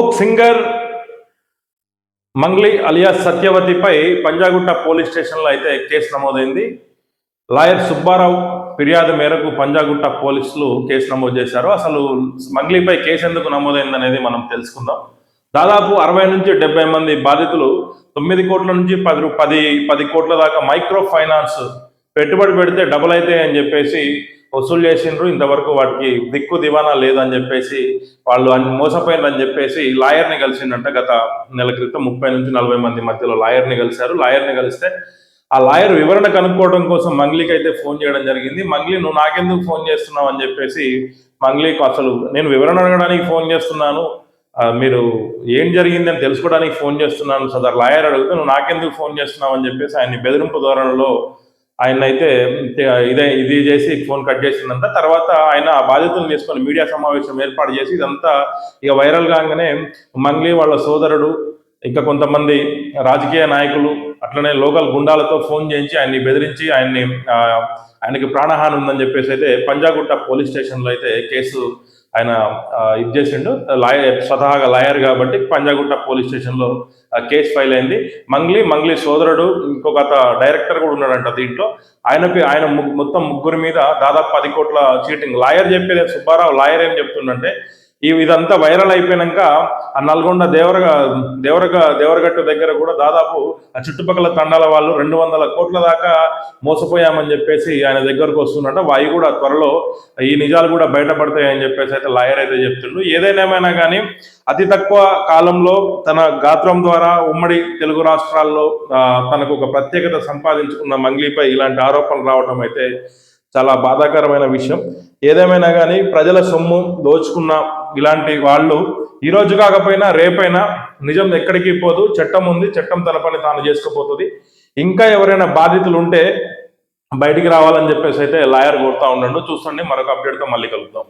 Folk singer Mangli alias సత్యవతిపై Panjagutta police స్టేషన్లో అయితే కేసు నమోదైంది. లాయర్ సుబ్బారావు ఫిర్యాదు మేరకు పంజాగుట్ట పోలీసులు కేసు నమోదు చేశారు. అసలు మంగ్లీపై కేసు ఎందుకు నమోదైందనేది మనం తెలుసుకుందాం. దాదాపు 60 నుంచి 70 మంది బాధితులు 9 కోట్ల నుంచి 10 కోట్ల దాకా మైక్రో ఫైనాన్స్ పెట్టుబడి పెడితే డబుల్ అయితే అని చెప్పేసి వసూలు చేసిండ్రు. ఇంతవరకు వాటికి దిక్కు దివానా లేదని చెప్పేసి వాళ్ళు మోసపోయిందని చెప్పేసి లాయర్ని కలిసిండంట. గత నెల క్రితం 30 నుంచి 40 మంది మధ్యలో లాయర్ని కలిశారు. లాయర్ని కలిస్తే ఆ లాయర్ వివరణ కనుక్కోవడం కోసం మంగ్లీకి అయితే ఫోన్ చేయడం జరిగింది. మంగ్లీ, నువ్వు నాకెందుకు ఫోన్ చేస్తున్నావు అని చెప్పేసి మంగ్లీకి, అసలు నేను వివరణ అడగడానికి ఫోన్ చేస్తున్నాను, మీరు ఏం జరిగిందని తెలుసుకోవడానికి ఫోన్ చేస్తున్నాను సదర్ లాయర్ అడిగితే నువ్వు నాకెందుకు ఫోన్ చేస్తున్నావు అని చెప్పేసి ఆయన్ని బెదిరింపు ధోరణిలో ఆయన అయితే ఇది చేసి ఫోన్ కట్ చేసిందంట. తర్వాత ఆయన ఆ బాధితులను తీసుకొని మీడియా సమావేశం ఏర్పాటు చేసి ఇదంతా ఇక వైరల్ కాగానే మంగ్లీ వాళ్ళ సోదరుడు ఇంకా కొంతమంది రాజకీయ నాయకులు అట్లనే లోకల్ గుండాలతో ఫోన్ చేయించి ఆయన్ని బెదిరించి ఆయనకి ప్రాణహాని ఉందని చెప్పేసి అయితే పంజాగుట్ట పోలీస్ స్టేషన్లో అయితే కేసు ఆయన ఇది చేసిండు. స్వతహాగా లాయర్ కాబట్టి పంజాగుట్ట పోలీస్ స్టేషన్లో కేసు ఫైల్ అయింది. మంగ్లీ సోదరుడు ఇంకొక డైరెక్టర్ కూడా ఉన్నాడంట దీంట్లో. ఆయన మొత్తం ముగ్గురు మీద దాదాపు 10 కోట్ల చీటింగ్. లాయర్ చెప్పేది సుబ్బారావు లాయర్ ఏం చెప్తుండంటే, ఇదంతా వైరల్ అయిపోయినాక ఆ నల్గొండ దేవరగట్టు దగ్గర కూడా దాదాపు ఆ చుట్టుపక్కల తండాల వాళ్ళు 200 కోట్ల దాకా మోసపోయామని చెప్పేసి ఆయన దగ్గరకు వస్తున్నట్ట. అవి కూడా త్వరలో ఈ నిజాలు కూడా బయటపడతాయని చెప్పేసి అయితే లాయర్ అయితే చెప్తుండ్రు. ఏదైనా కానీ అతి తక్కువ కాలంలో తన గాత్రం ద్వారా ఉమ్మడి తెలుగు రాష్ట్రాల్లో తనకు ఒక ప్రత్యేకత సంపాదించుకున్న మంగ్లీపై ఇలాంటి ఆరోపణలు రావడం అయితే చాలా బాధాకరమైన విషయం. ఏదేమైనా కానీ ప్రజల సొమ్ము దోచుకున్న ఇలాంటి వాళ్ళు ఈరోజు కాకపోయినా రేపైనా నిజం ఎక్కడికి పోదు, చట్టం ఉంది, చట్టం తన పని తాను చేసుకుపోతుంది. ఇంకా ఎవరైనా బాధితులు ఉంటే బయటికి రావాలని చెప్పేసి అయితే లాయర్ కోరుతా ఉండండు. చూస్తుండే మరొక అప్డేట్తో మళ్ళీ కలుద్దాం.